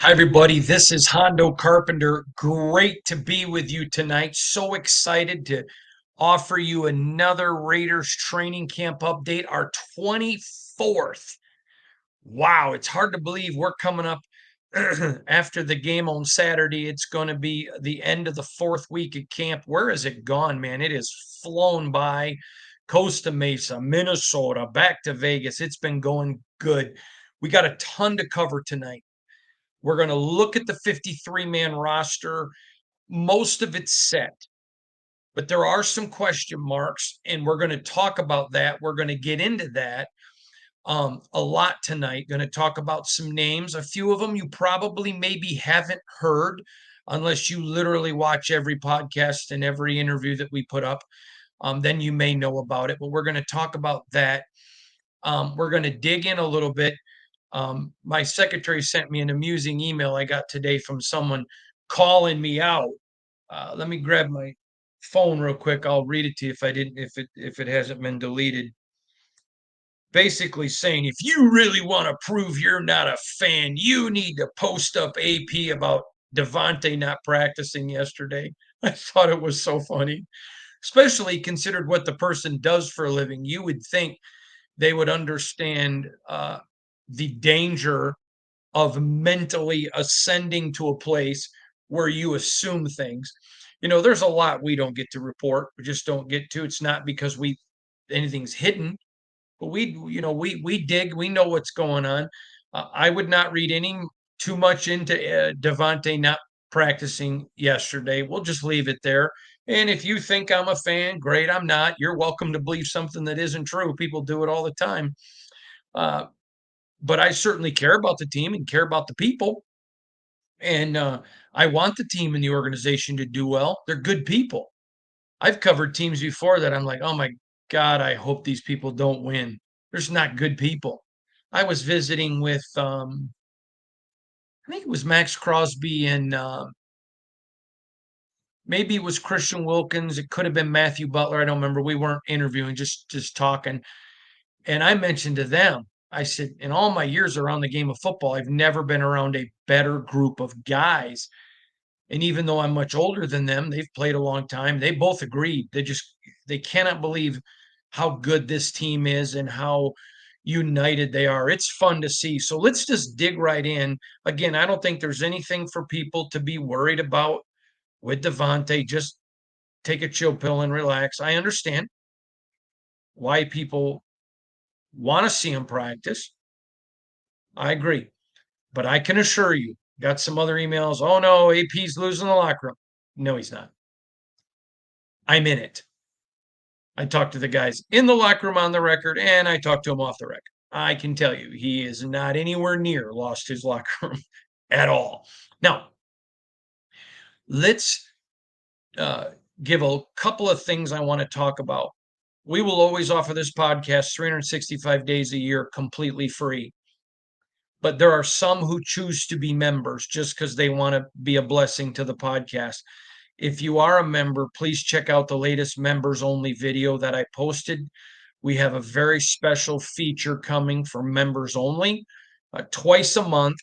Hi, everybody. This is Hondo Carpenter. Great to be with you tonight. So excited to offer you another Raiders training camp update, our 24th. Wow, it's hard to believe we're coming up after the game on Saturday. It's going to be the end of the fourth week at camp. Where has it gone, man? It has flown by. Costa Mesa, Minnesota, back to Vegas. It's been going good. We got a ton to cover tonight. We're going to look at the 53-man roster. Most of it's set, but there are some question marks, and we're going to talk about that. We're going to get into that a lot tonight. Going to talk about some names. A few of them you probably maybe haven't heard unless you literally watch every podcast and every interview that we put up. Then you may know about it, but we're going to talk about that. We're going to dig in a little bit. My secretary sent me an amusing email I got today from someone calling me out. Let me grab my phone real quick. I'll read it to you if it hasn't been deleted. Basically saying if you really want to prove you're not a fan, you need to post up AP about Devontae not practicing yesterday. I thought it was so funny, especially considered what the person does for a living. You would think they would understand the danger of mentally ascending to a place where you assume things. There's a lot we don't get to report. We just don't get to. It's not because we anything's hidden, but we dig. We know what's going on. I would not read any too much into Devontae not practicing yesterday. We'll just leave it there. And if you think I'm a fan, great. I'm not. You're welcome to believe something that isn't true. People do it all the time. Uh, but I certainly care about the team and care about the people. And I want the team and the organization to do well. They're good people. I've covered teams before that I'm like, oh my God, I hope these people don't win. There's not good people. I was visiting with, I think it was Max Crosby and maybe it was Christian Wilkins. It could have been Matthew Butler. I don't remember. We weren't interviewing, just talking. And I mentioned to them, I said, in all my years around the game of football, I've never been around a better group of guys. And even though I'm much older than them, they've played a long time. They both agreed. They cannot believe how good this team is and how united they are. It's fun to see. So let's just dig right in. Again, I don't think there's anything for people to be worried about with Devontae. Just take a chill pill and relax. I understand why people want to see him practice. I agree. But I can assure you, got some other emails. Oh no, AP's losing the locker room. No, he's not. I'm in it. I talked to the guys in the locker room on the record, and I talked to him off the record. I can tell you, he is not anywhere near lost his locker room at all. Now, let's uh, give a couple of things I want to talk about. We will always offer this podcast 365 days a year completely free. But there are some who choose to be members just because they want to be a blessing to the podcast. If you are a member, please check out the latest members only video that I posted. We have a very special feature coming for members only, twice a month,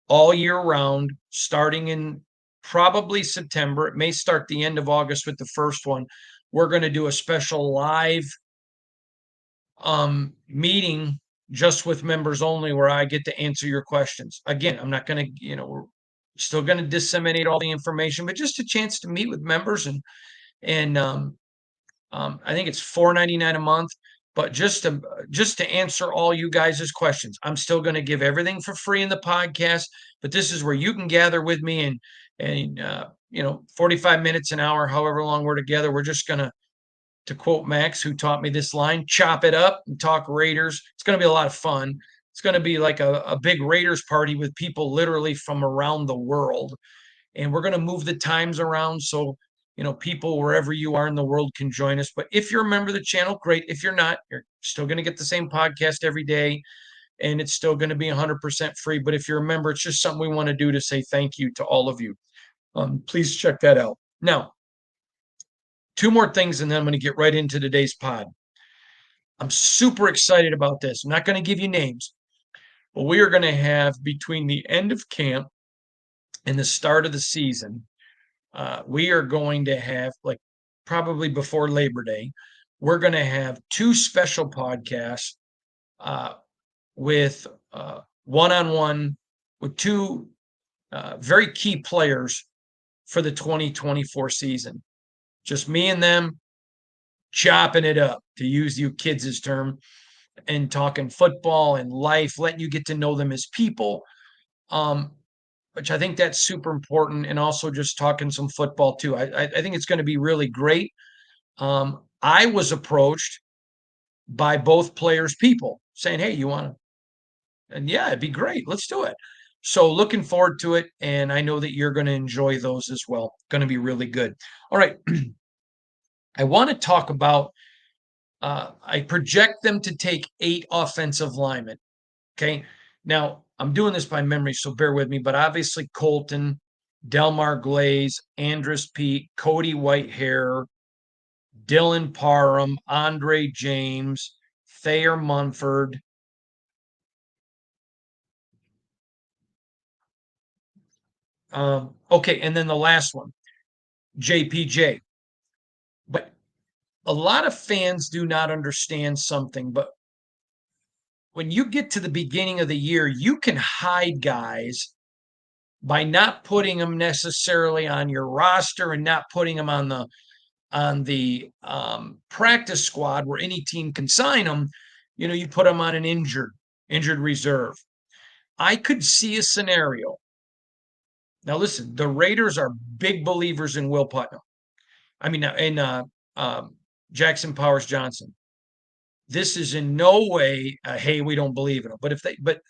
all year round, starting in probably September. It may start the end of August with the first one. We're going to do a special live meeting just with members only where I get to answer your questions. Again, I'm not going to, we're still going to disseminate all the information, but just a chance to meet with members and I think it's $4.99 a month. But just to answer all you guys' questions, I'm still going to give everything for free in the podcast. But this is where you can gather with me and 45 minutes, an hour, however long we're together. We're just going to quote Max, who taught me this line, chop it up and talk Raiders. It's going to be a lot of fun. It's going to be like a big Raiders party with people literally from around the world. And we're going to move the times around so, people wherever you are in the world can join us. But if you're a member of the channel, great. If you're not, you're still going to get the same podcast every day and it's still going to be 100% free. But if you're a member, it's just something we want to do to say thank you to all of you. Please check that out. Now, two more things, and then I'm going to get right into today's pod. I'm super excited about this. I'm not going to give you names, but we are going to have between the end of camp in the start of the season, we are going to have, like, probably before Labor Day, we're going to have two special podcasts uh, with one-on-one with two very key players for the 2024 season. Just me and them chopping it up, to use you kids' term, and talking football and life, letting you get to know them as people. Um, which I think that's super important, and also just talking some football too. I think it's going to be really great. I was approached by both players' people saying, "Hey, you want to?" And yeah, it'd be great. Let's do it. So looking forward to it, and I know that you're going to enjoy those as well. Going to be really good. All right, I want to talk about. I project them to take 8 offensive linemen. Okay. Now, I'm doing this by memory, so bear with me, but obviously Colton, Delmar Glaze, Andrus Peat, Cody Whitehair, Dylan Parham, Andre James, Thayer Munford. Okay, and then the last one, JPJ. But a lot of fans do not understand something, but when you get to the beginning of the year, you can hide guys by not putting them necessarily on your roster and not putting them on the practice squad where any team can sign them. You put them on an injured reserve. I could see a scenario. Now, listen, the Raiders are big believers in Will Putnam. I mean, in Jackson Powers-Johnson. This is in no way, hey, we don't believe in him. But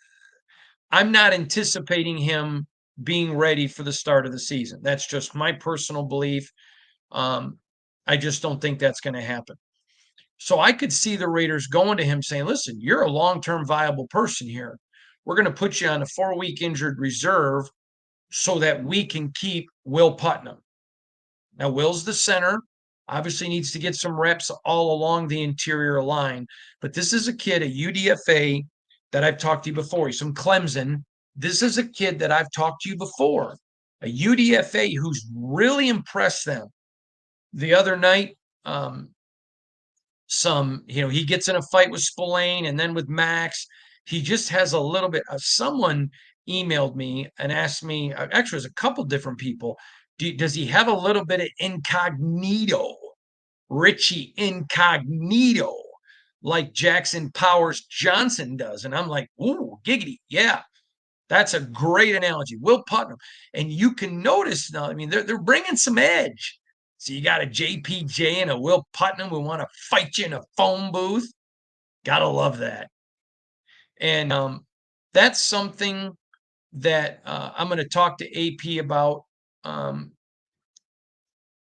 I'm not anticipating him being ready for the start of the season. That's just my personal belief. Um, I just don't think that's going to happen. So I could see the Raiders going to him saying, listen, you're a long-term viable person here. We're going to put you on a 4-week injured reserve so that we can keep Will Putnam. Now, Will's the center, obviously needs to get some reps all along the interior line, but this is a kid, a UDFA, that I've talked to you before. He's from Clemson. This is a kid that I've talked to you before, a UDFA who's really impressed them. The other night, he gets in a fight with Spillane and then with Max. He just has a little bit of someone emailed me and asked me, actually, it was a couple different people, does he have a little bit of incognito, Richie Incognito, like Jackson Powers-Johnson does? And I'm like, ooh, giggity. Yeah, that's a great analogy. Will Putnam. And you can notice now, I mean, they're bringing some edge. So you got a JPJ and a Will Putnam who want to fight you in a phone booth. Gotta love that. And that's something that I'm going to talk to AP about.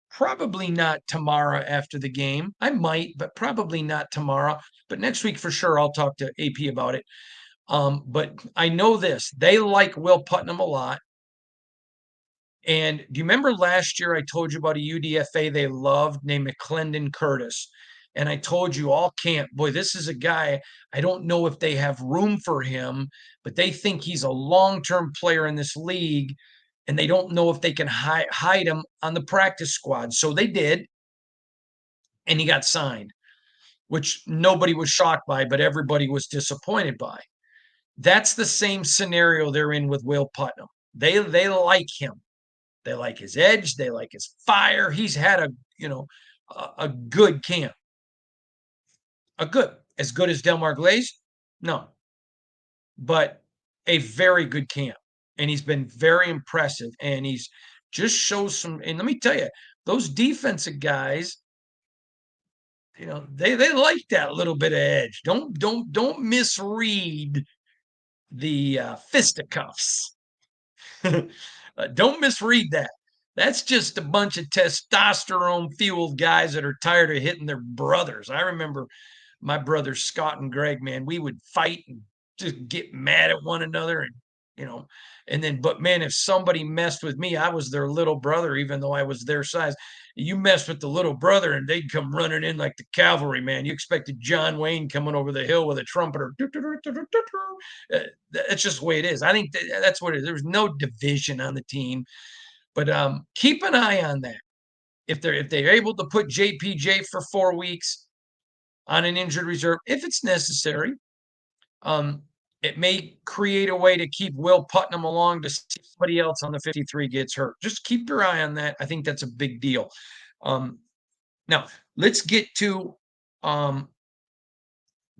Probably not tomorrow after the game. I might, but probably not tomorrow. But next week for sure, I'll talk to AP about it. But I know this: they like Will Putnam a lot. And do you remember last year I told you about a UDFA they loved named McClendon Curtis? And I told you all camp, boy, this is a guy, I don't know if they have room for him, but they think he's a long-term player in this league, and they don't know if they can hide him on the practice squad. So they did, and he got signed, which nobody was shocked by, but everybody was disappointed by. That's the same scenario they're in with Will Putnam. They like him. They like his edge. They like his fire. He's had a good camp. As good as Delmar Glaze? No, but a very good camp. And he's been very impressive. And he's just shows some. And let me tell you, those defensive guys, they like that little bit of edge. Don't misread the fisticuffs. Don't misread that. That's just a bunch of testosterone fueled guys that are tired of hitting their brothers. I remember my brothers Scott and Greg, man, we would fight and just get mad at one another. And you know. And then, but man, if somebody messed with me, I was their little brother, even though I was their size. You messed with the little brother and they'd come running in like the cavalry, man. You expected John Wayne coming over the hill with a trumpeter. That's just the way it is. I think that's what it is. There's no division on the team, but keep an eye on that. If they're able to put JPJ for 4 weeks on an injured reserve, if it's necessary, it may create a way to keep Will Putnam along to see if somebody else on the 53 gets hurt. Just keep your eye on that. I think that's a big deal. Now, let's get to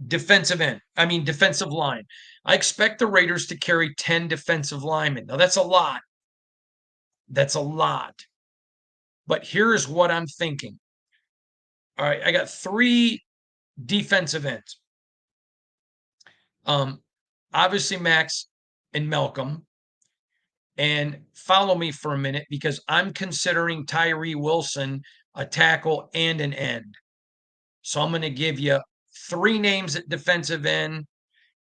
defensive line. I expect the Raiders to carry 10 defensive linemen. Now, that's a lot. That's a lot. But here's what I'm thinking. All right, I got 3 defensive ends. Obviously Max and Malcolm. And follow me for a minute because I'm considering Tyree Wilson a tackle and an end. So I'm going to give you 3 names at defensive end,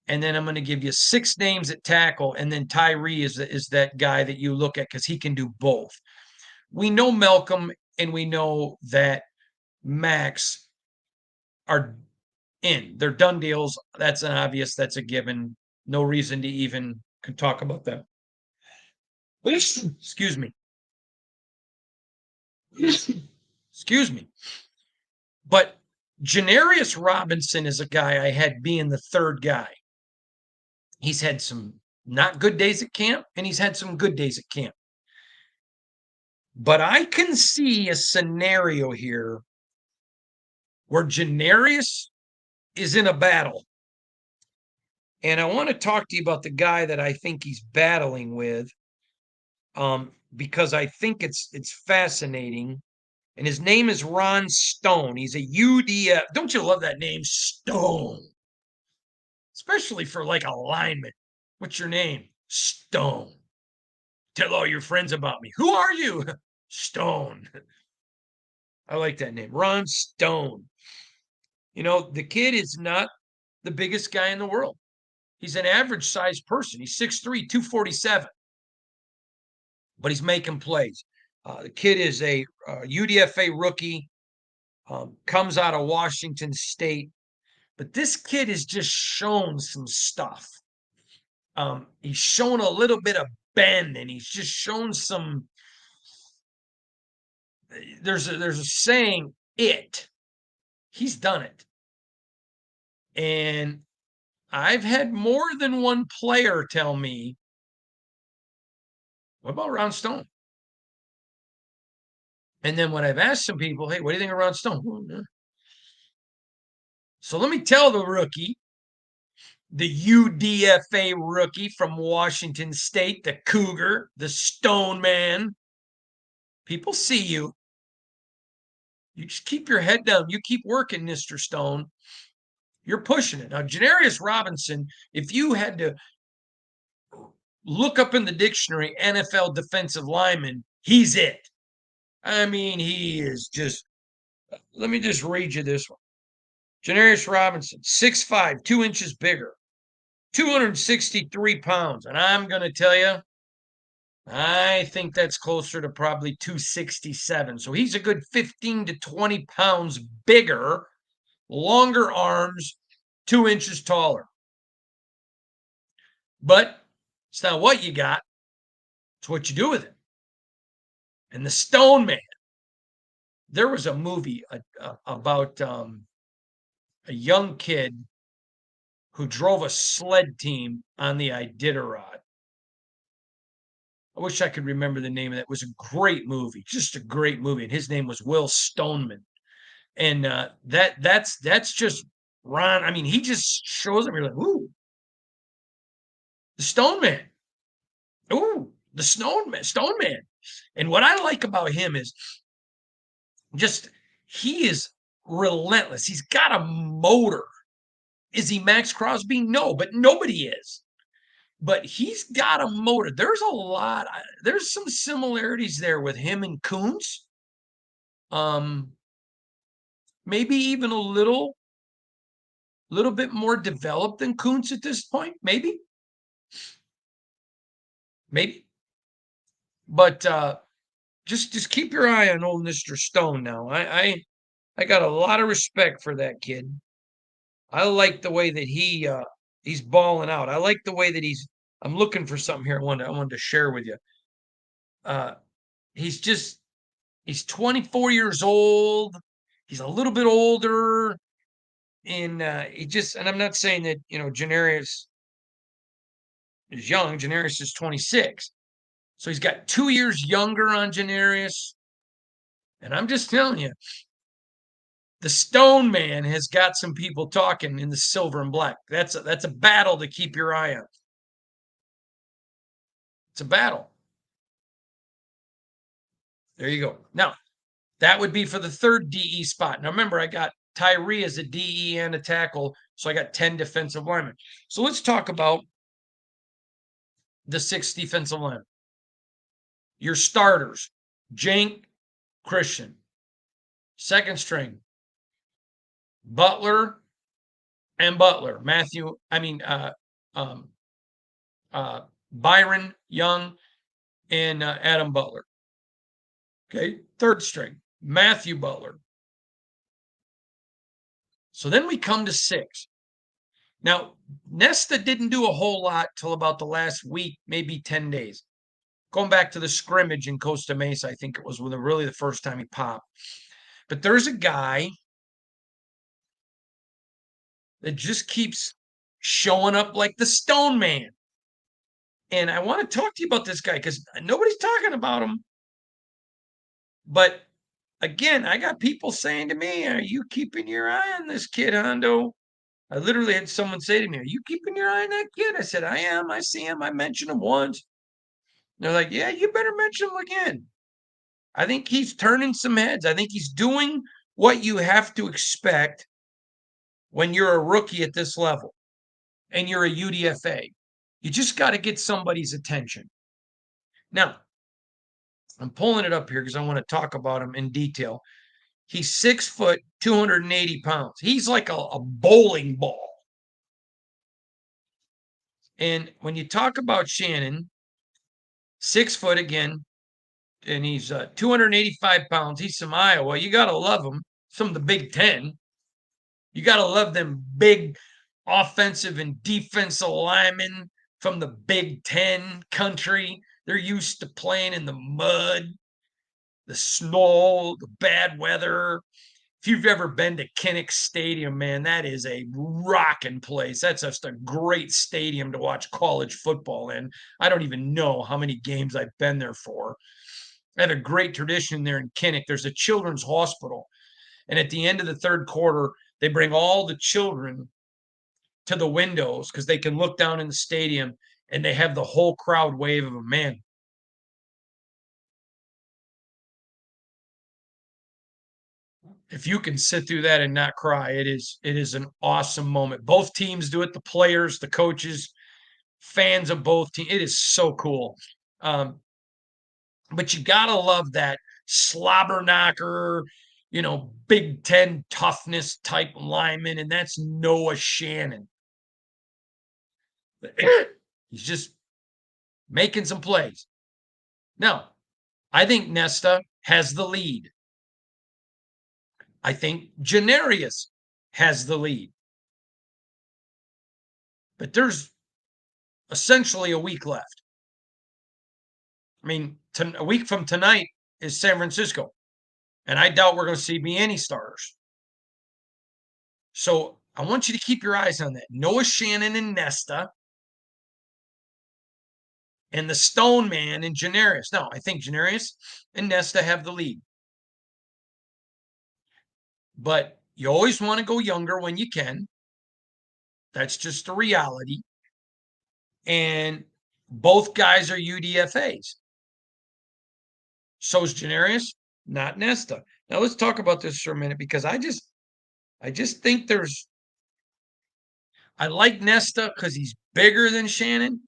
and then I'm going to give you 6 names at tackle, and then Tyree is that guy that you look at because he can do both. We know Malcolm and we know that Max are in. They're done deals. That's an obvious. That's a given. No reason to even talk about that. Excuse me. Excuse me. But Janarius Robinson is a guy I had being the 3rd guy. He's had some not good days at camp, and he's had some good days at camp. But I can see a scenario here where Janarius is in a battle. And I want to talk to you about the guy that I think he's battling with, because I think it's fascinating. And his name is Ron Stone. He's a UDF. Don't you love that name, Stone? Especially for like a lineman. What's your name? Stone. Tell all your friends about me. Who are you? Stone. I like that name. Ron Stone. You know, the kid is not the biggest guy in the world. He's an average sized person. He's 6'3", 247. But he's making plays. The kid is a UDFA rookie, comes out of Washington State. But this kid has just shown some stuff. He's shown a little bit of bend, and he's just shown some. There's a saying, he's done it. And I've had more than one player tell me, what about Ron Stone? And then when I've asked some people, hey, what do you think of Ron Stone? So let me tell the rookie, the UDFA rookie from Washington State, the Cougar, the Stone Man. People see you. You just keep your head down. You keep working, Mr. Stone. You're pushing it. Now, Janarius Robinson, if you had to look up in the dictionary NFL defensive lineman, he's it. I mean, he is just, let me just read you this one. Janarius Robinson, 6'5", 2 inches bigger, 263 pounds. And I'm going to tell you, I think that's closer to probably 267. So he's a good 15 to 20 pounds bigger, longer arms, 2 inches taller. But it's not what you got, it's what you do with it. And the Stone Man. There was a movie about a young kid who drove a sled team on the Iditarod. I wish I could remember the name of that. It was a great movie, just a great movie. And his name was Will Stoneman. And that's just Ron. I mean, he just shows up. You're like, ooh, the Stone Man. Ooh, the Stone Man. And what I like about him is just he is relentless. He's got a motor. Is he Max Crosby? No, but nobody is. But he's got a motor. There's some similarities there with him and Kuntz. Maybe even a little bit more developed than Kuntz at this point, maybe. maybe. But just keep your eye on old Mr. Stone now. I got a lot of respect for that kid. I like the way that he's balling out. I like the way that I'm looking for something here I wanted to share with you. Uh he's just he's 24 years old. He's a little bit older, and and I'm not saying that, Janarius is young. Janarius is 26. So he's got 2 years younger on Janarius, and I'm just telling you, the Stone Man has got some people talking in the silver and black. That's a battle to keep your eye on. It's a battle. There you go. Now, that would be for the third DE spot. Now, remember, I got Tyree as a DE and a tackle, so I got 10 defensive linemen. So let's talk about the 6th defensive line. Your starters, Jank, Christian. Second string, Butler and Butler. Um, Byron Young and Adam Butler. Okay, third string, Matthew Butler. So then we come to 6. Now, Nesta didn't do a whole lot till about the last week, maybe 10 days. Going back to the scrimmage in Costa Mesa, I think it was really the first time he popped. But there's a guy that just keeps showing up like the Stone Man. And I want to talk to you about this guy because nobody's talking about him. But again, I got people saying to me, "Are you keeping your eye on this kid, Hondo?" I literally had someone say to me, "Are you keeping your eye on that kid?" I said, "I am. I see him. I mentioned him once." They're like, "Yeah, you better mention him again." I think he's turning some heads. I think he's doing what you have to expect when you're a rookie at this level and you're a UDFA. You just got to get somebody's attention. Now, I'm pulling it up here because I want to talk about him in detail. He's 6 foot, 280 pounds. He's like a bowling ball. And when you talk about Shannon, 6 foot again, and he's 285 pounds. He's from Iowa. You got to love him. From the Big Ten. You got to love them big offensive and defensive linemen from the Big Ten country. They're used to playing in the mud, the snow, the bad weather. If you've ever been to Kinnick Stadium, man, that is a rocking place. That's just a great stadium to watch college football in. I don't even know how many games I've been there for. I have a great tradition there in Kinnick. There's a children's hospital. And at the end of the third quarter, they bring all the children to the windows because they can look down in the stadium and they have the whole crowd wave of them. Man, if you can sit through that and not cry, it is an awesome moment. Both teams do it, the players, the coaches, fans of both teams. It is so cool. But you gotta love that slobber knocker, Big Ten toughness type lineman, and that's Noah Shannon. He's just making some plays. Now, I think Nesta has the lead. I think Janarius has the lead. But there's essentially a week left. I mean, a week from tonight is San Francisco, and I doubt we're going to see any starters. So I want you to keep your eyes on that. Noah Shannon and Nesta, and the Stone Man and Janarius. Now, I think Janarius and Nesta have the lead. But you always want to go younger when you can. That's just a reality. And both guys are UDFAs. So is Janarius, not Nesta. Now let's talk about this for a minute because I just think I like Nesta because he's bigger than Shannon.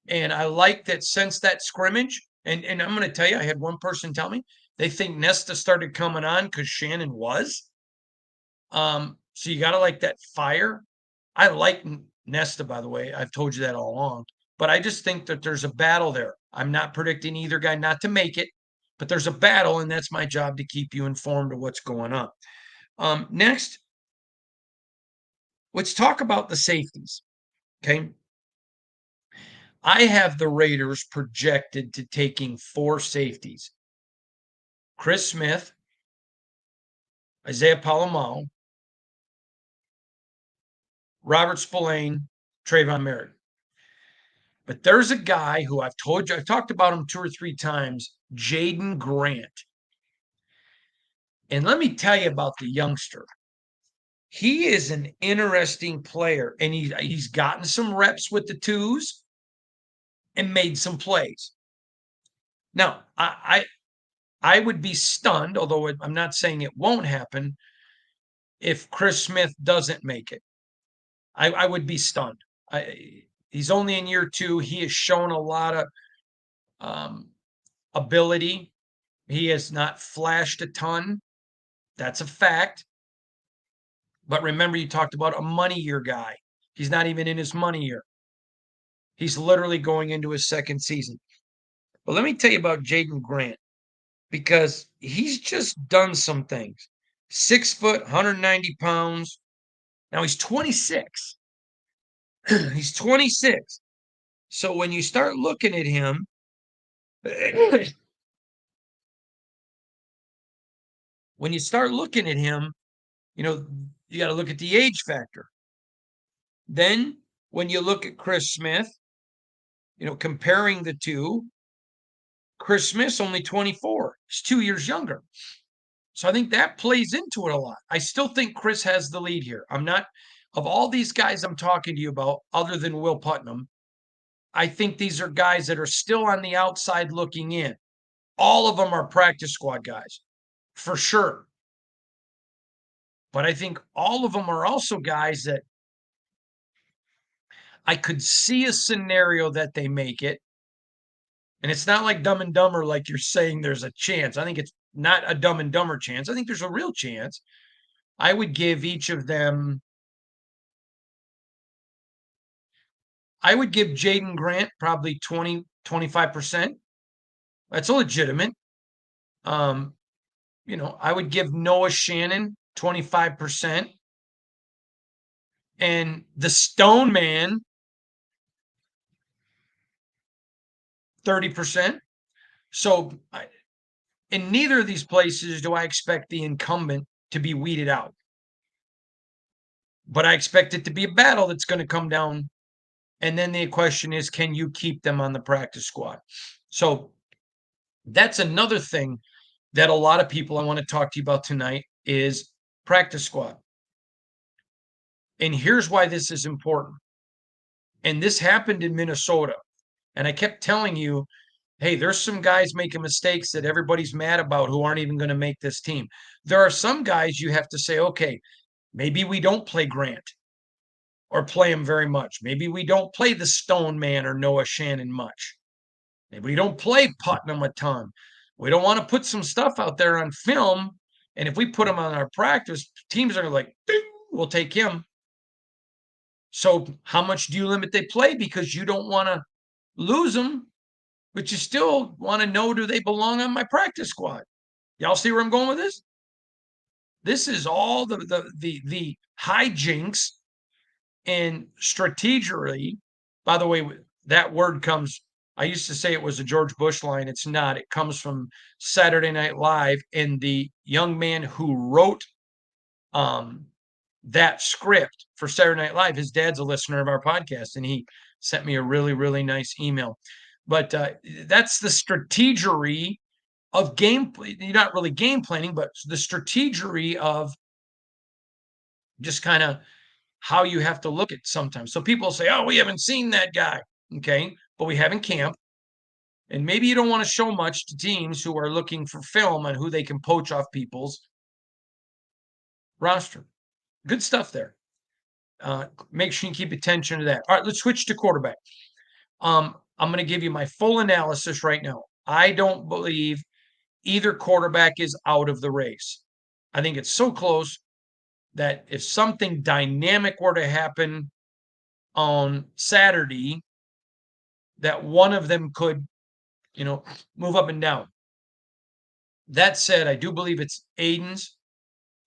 And I like that since that scrimmage, and I'm going to tell you, I had one person tell me they think Nesta started coming on because Shannon was. So you got to like that fire. I like Nesta, by the way. I've told you that all along. but I just think that there's a battle there. I'm not predicting either guy not to make it, but there's a battle, and that's my job to keep you informed of what's going on. Next, let's talk about the safeties. Okay. I have the Raiders projected to taking 4 safeties: Chris Smith, Isaiah Palomao, Robert Spillane, Trayvon Merritt. But there's a guy who I've told you, I've talked about him 2 or 3 times, Jaden Grant. And let me tell you about the youngster. He is an interesting player, and he's gotten some reps with the twos and made some plays. Now, I would be stunned, although I'm not saying it won't happen, if Chris Smith doesn't make it. I would be stunned. He's only in year 2. He has shown a lot of ability. He has not flashed a ton. That's a fact. But remember, you talked about a money year guy. He's not even in his money year. He's literally going into his second season. But let me tell you about Jaden Grant, because he's just done some things. 6 foot, 190 pounds. Now he's 26. He's 26. So when you start looking at him, when you start looking at him, you know, you got to look at the age factor. Then when you look at Chris Smith, comparing the two, Chris Smith's only 24. He's 2 years younger. So I think that plays into it a lot. I still think Chris has the lead here. I'm not, of all these guys I'm talking to you about, other than Will Putnam, I think these are guys that are still on the outside looking in. All of them are practice squad guys, for sure. But I think all of them are also guys that I could see a scenario that they make it. And it's not like Dumb and Dumber, like you're saying there's a chance. I think it's not a Dumb and Dumber chance. I think there's a real chance. I would give each of them, I would give Jaden Grant probably 20, 25%. That's legitimate. I would give Noah Shannon 25%. And the Stone Man 30%. So in neither of these places do I expect the incumbent to be weeded out. But I expect it to be a battle that's going to come down. And then the question is, can you keep them on the practice squad? So that's another thing that a lot of people I want to talk to you about tonight is practice squad. And here's why this is important. And this happened in Minnesota. And I kept telling you, hey, there's some guys making mistakes that everybody's mad about who aren't even going to make this team. There are some guys you have to say, okay, maybe we don't play Grant or play him very much. Maybe we don't play the Stone Man or Noah Shannon much. Maybe we don't play Putnam a ton. We don't want to put some stuff out there on film. And if we put him on our practice, teams are like, we'll take him. So how much do you limit they play? Because you don't want to lose them, but you still want to know, do they belong on my practice squad? Y'all see where I'm going with this? This is all the hijinks and strategically. By the way, that word comes, I used to say it was a George Bush line. It's not. It comes from Saturday Night Live, and the young man who wrote that script for Saturday Night Live, his dad's a listener of our podcast, and he sent me a really, really nice email. But that's the strategery of game. You're not really game planning, but the strategery of just kind of how you have to look at sometimes. So people say, oh, we haven't seen that guy. Okay. But we have in camp. And maybe you don't want to show much to teams who are looking for film on who they can poach off people's roster. Good stuff there. Make sure you keep attention to that. All right, let's switch to quarterback. I'm going to give you my full analysis right now. I don't believe either quarterback is out of the race. I think it's so close that if something dynamic were to happen on Saturday, that one of them could, move up and down. That said, I do believe it's Aiden's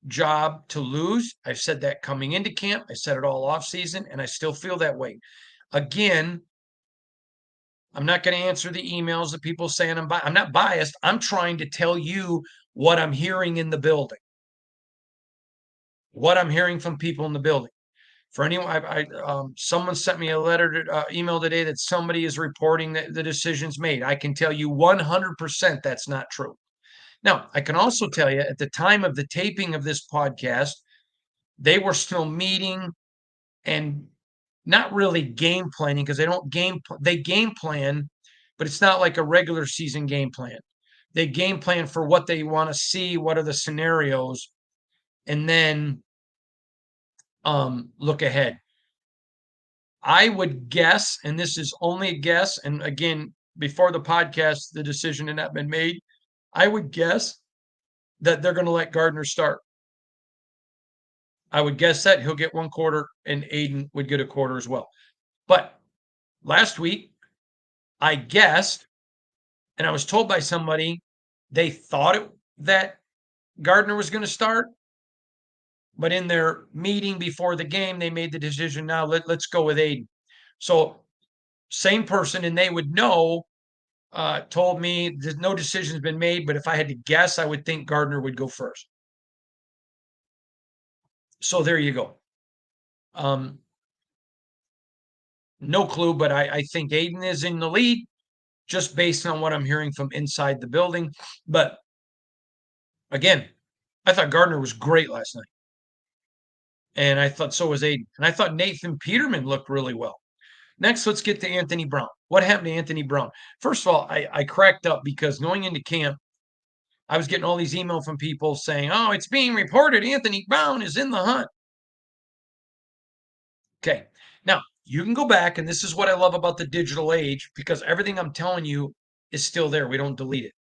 job to lose. I've said that coming into camp. I said it all off season, and I still feel that way. Again, I'm not going to answer the emails that people saying I'm not biased. I'm trying to tell you what I'm hearing in the building, what I'm hearing from people in the building. For anyone, someone sent me a email today that somebody is reporting that the decision's made. I can tell you 100% that's not true. Now, I can also tell you at the time of the taping of this podcast, they were still meeting and not really game planning because they game plan, but it's not like a regular season game plan. They game plan for what they want to see, what are the scenarios, and then look ahead. I would guess, and this is only a guess, and again, before the podcast, the decision had not been made. I would guess that they're going to let Gardner start. I would guess that he'll get one quarter and Aiden would get a quarter as well. But last week, I guessed, and I was told by somebody they thought that Gardner was going to start, but in their meeting before the game, they made the decision, now let's go with Aiden. So same person, and they would know, told me there's no decision's been made, but if I had to guess, I would think Gardner would go first. So there you go. No clue, but I think Aiden is in the lead just based on what I'm hearing from inside the building. But again, I thought Gardner was great last night. And I thought so was Aiden. And I thought Nathan Peterman looked really well. Next, let's get to Anthony Brown. What happened to Anthony Brown? First of all, I cracked up because going into camp, I was getting all these emails from people saying, oh, it's being reported Anthony Brown is in the hunt. Okay. Now, you can go back, and this is what I love about the digital age because everything I'm telling you is still there. We don't delete it.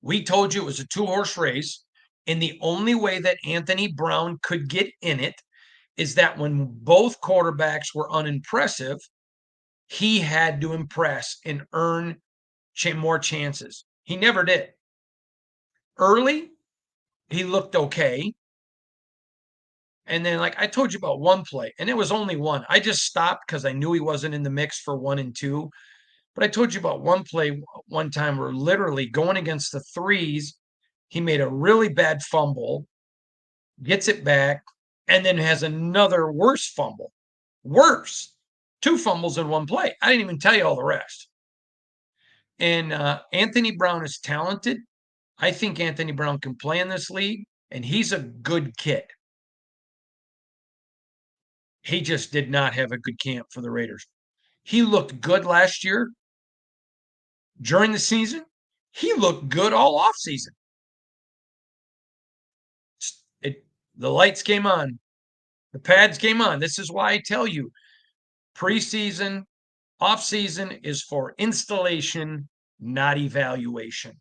We told you it was a 2-horse race, and the only way that Anthony Brown could get in it is that when both quarterbacks were unimpressive, he had to impress and earn more chances. He never did. Early, he looked okay. And then, like I told you about one play, and it was only one. I just stopped because I knew he wasn't in the mix for 1 and 2. But I told you about one play one time where literally going against the threes, he made a really bad fumble, gets it back, and then has another worse fumble. Worse. 2 fumbles in one play. I didn't even tell you all the rest. And Anthony Brown is talented. I think Anthony Brown can play in this league, and he's a good kid. He just did not have a good camp for the Raiders. He looked good last year during the season. He looked good all off season. The lights came on. The pads came on. This is why I tell you preseason, off season is for installation, not evaluation.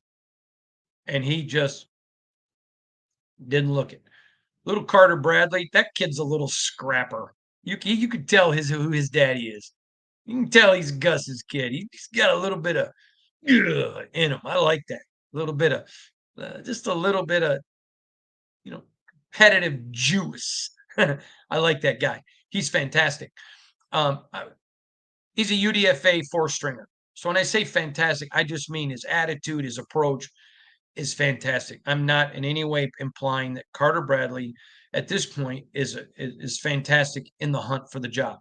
And he just didn't look it. Little Carter Bradley, that kid's a little scrapper. You could tell who his daddy is. You can tell he's Gus's kid. He's got a little bit of in him. I like that. A little bit of just a little bit of competitive juice. I like that guy. He's fantastic. He's a UDFA 4-stringer. So when I say fantastic, I just mean his attitude, his approach is fantastic. I'm not in any way implying that Carter Bradley at this point is fantastic in the hunt for the job.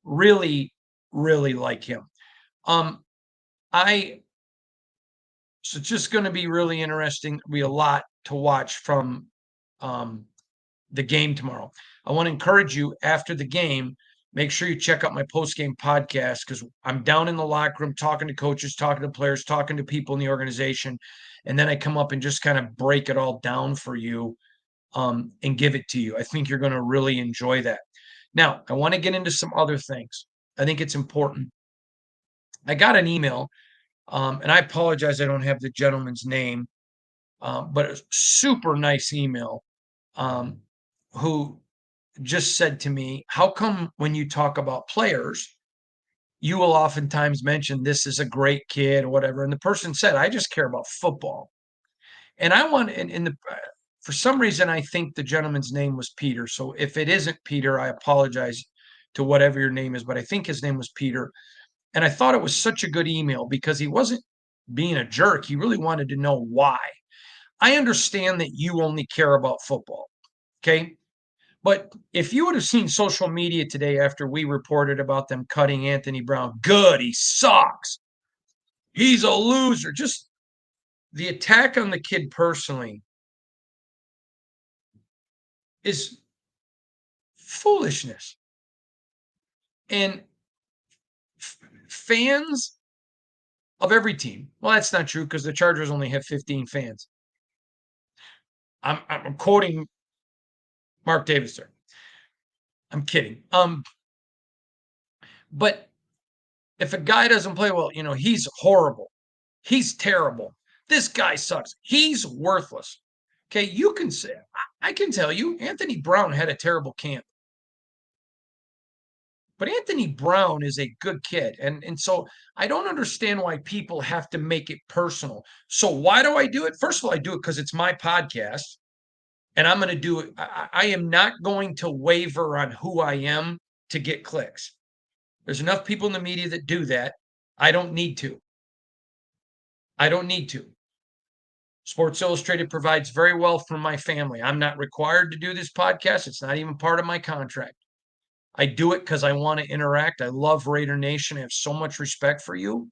Really, really like him. So it's just going to be really interesting. There'll be a lot to watch from the game tomorrow. I want to encourage you after the game, make sure you check out my post-game podcast because I'm down in the locker room talking to coaches, talking to players, talking to people in the organization. And then I come up and just kind of break it all down for you and give it to you. I think you're going to really enjoy that. Now, I want to get into some other things. I think it's important. I got an email, and I apologize I don't have the gentleman's name, but a super nice email who just said to me, how come when you talk about players, you will oftentimes mention this is a great kid or whatever. And the person said, I just care about football. And I want, in the, for some reason, I think the gentleman's name was Peter. So if it isn't Peter, I apologize to whatever your name is, but I think his name was Peter. And I thought it was such a good email because he wasn't being a jerk. He really wanted to know why. I understand that you only care about football. Okay. But if you would have seen social media today after we reported about them cutting Anthony Brown, good, he sucks. He's a loser. Just the attack on the kid personally is foolishness. And fans of every team, well, that's not true because the Chargers only have 15 fans. I'm quoting Mark Davis there. I'm kidding. But if a guy doesn't play well, he's horrible. He's terrible. This guy sucks. He's worthless. Okay, you can say, I can tell you, Anthony Brown had a terrible camp. But Anthony Brown is a good kid. And so I don't understand why people have to make it personal. So why do I do it? First of all, I do it because it's my podcast and I'm going to do it. I am not going to waver on who I am to get clicks. There's enough people in the media that do that. I don't need to. I don't need to. Sports Illustrated provides very well for my family. I'm not required to do this podcast. It's not even part of my contract. I do it because I want to interact. I love Raider Nation. I have so much respect for you.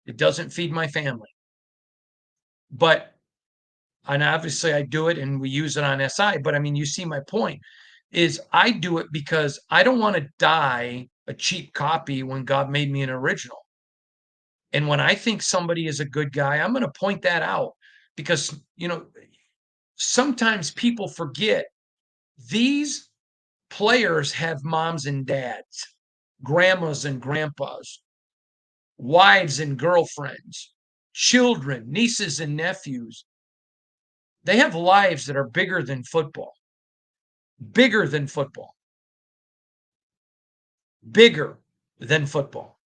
It doesn't feed my family. But, and obviously I do it and we use it on SI. But I mean, you see my point is I do it because I don't want to die a cheap copy when God made me an original. And when I think somebody is a good guy, I'm going to point that out because, sometimes people forget these players have moms and dads, grandmas and grandpas, wives and girlfriends, children, nieces and nephews. They have lives that are bigger than football, bigger than football, bigger than football.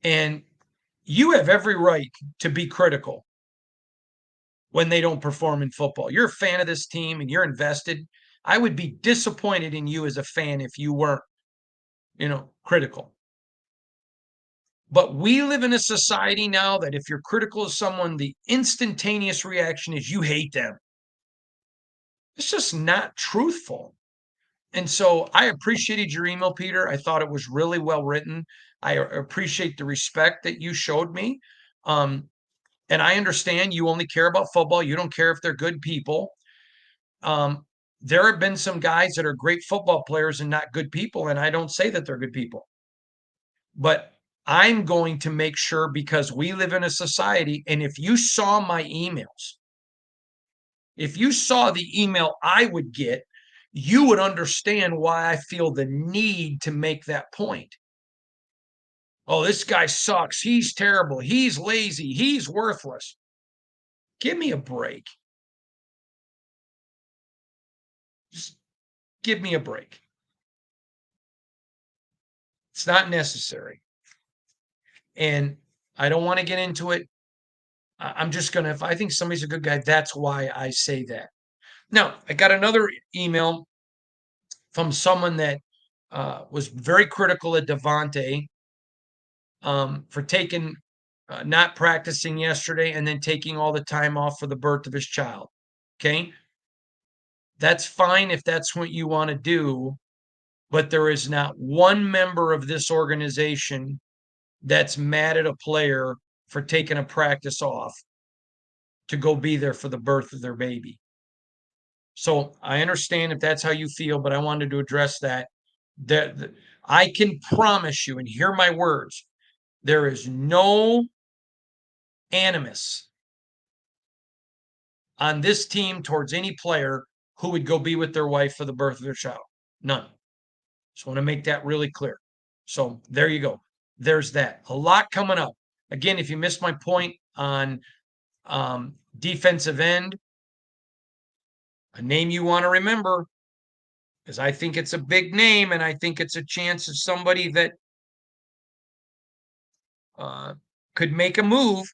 And you have every right to be critical when they don't perform in football. You're a fan of this team and you're invested. I would be disappointed in you as a fan if you weren't, critical. But we live in a society now that if you're critical of someone, the instantaneous reaction is you hate them. It's just not truthful. And so I appreciated your email, Peter. I thought it was really well written. I appreciate the respect that you showed me. And I understand you only care about football. You don't care if they're good people. There have been some guys that are great football players and not good people, and I don't say that they're good people. But I'm going to make sure because we live in a society, and if you saw my emails, if you saw the email I would get, you would understand why I feel the need to make that point. Oh, this guy sucks. He's terrible. He's lazy. He's worthless. Give me a break. Just give me a break. It's not necessary. And I don't want to get into it. I'm just going to, if I think somebody's a good guy, that's why I say that. Now, I got another email from someone that was very critical of Devontae for taking, not practicing yesterday and then taking all the time off for the birth of his child. Okay. That's fine if that's what you want to do, but there is not one member of this organization that's mad at a player for taking a practice off to go be there for the birth of their baby. So I understand if that's how you feel, but I wanted to address that. That I can promise you, and hear my words, there is no animus on this team towards any player who would go be with their wife for the birth of their child. None. Just want to make that really clear. So there you go. There's that. A lot coming up. Again, if you missed my point on defensive end, a name you want to remember, because I think it's a big name and I think it's a chance of somebody that could make a move.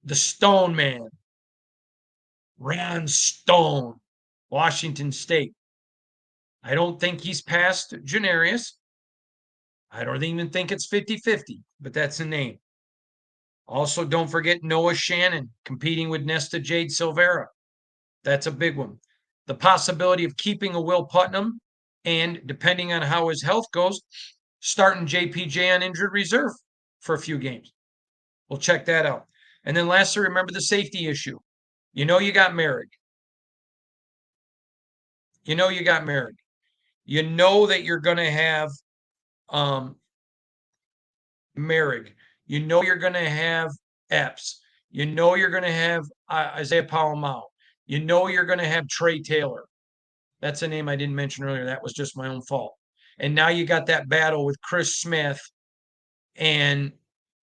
The Stone Man, Ron Stone, Washington State. I don't think he's past Janarius. I don't even think it's 50-50, but that's a name. Also, don't forget Noah Shannon competing with Nesta Jade Silvera. That's a big one. The possibility of keeping a Will Putnam and, depending on how his health goes, starting JPJ on injured reserve for a few games. We'll check that out. And then lastly, remember the safety issue. You know you got Merrick. You know you got Merrick. You know that you're going to have Merrick. You know you're going to have Epps. You know you're going to have Isaiah Palomau. You know you're going to have Trey Taylor. That's a name I didn't mention earlier. That was just my own fault. And now you got that battle with Chris Smith and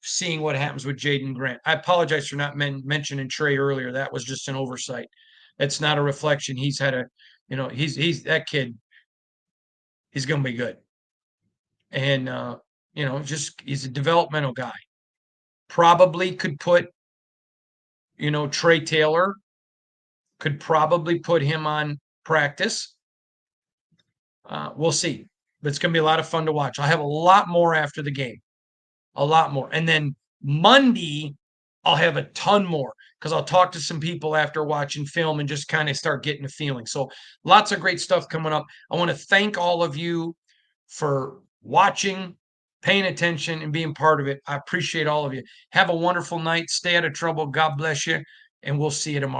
seeing what happens with Jaden Grant. I apologize for not mentioning Trey earlier. That was just an oversight. It's not a reflection. He's had a, he's that kid. He's going to be good. And, just he's a developmental guy. Probably could put, Trey Taylor could probably put him on practice. We'll see. But it's going to be a lot of fun to watch. I'll have a lot more after the game. A lot more. And then Monday, I'll have a ton more because I'll talk to some people after watching film and just kind of start getting a feeling. So lots of great stuff coming up. I want to thank all of you for watching, paying attention, and being part of it. I appreciate all of you. Have a wonderful night. Stay out of trouble. God bless you. And we'll see you tomorrow.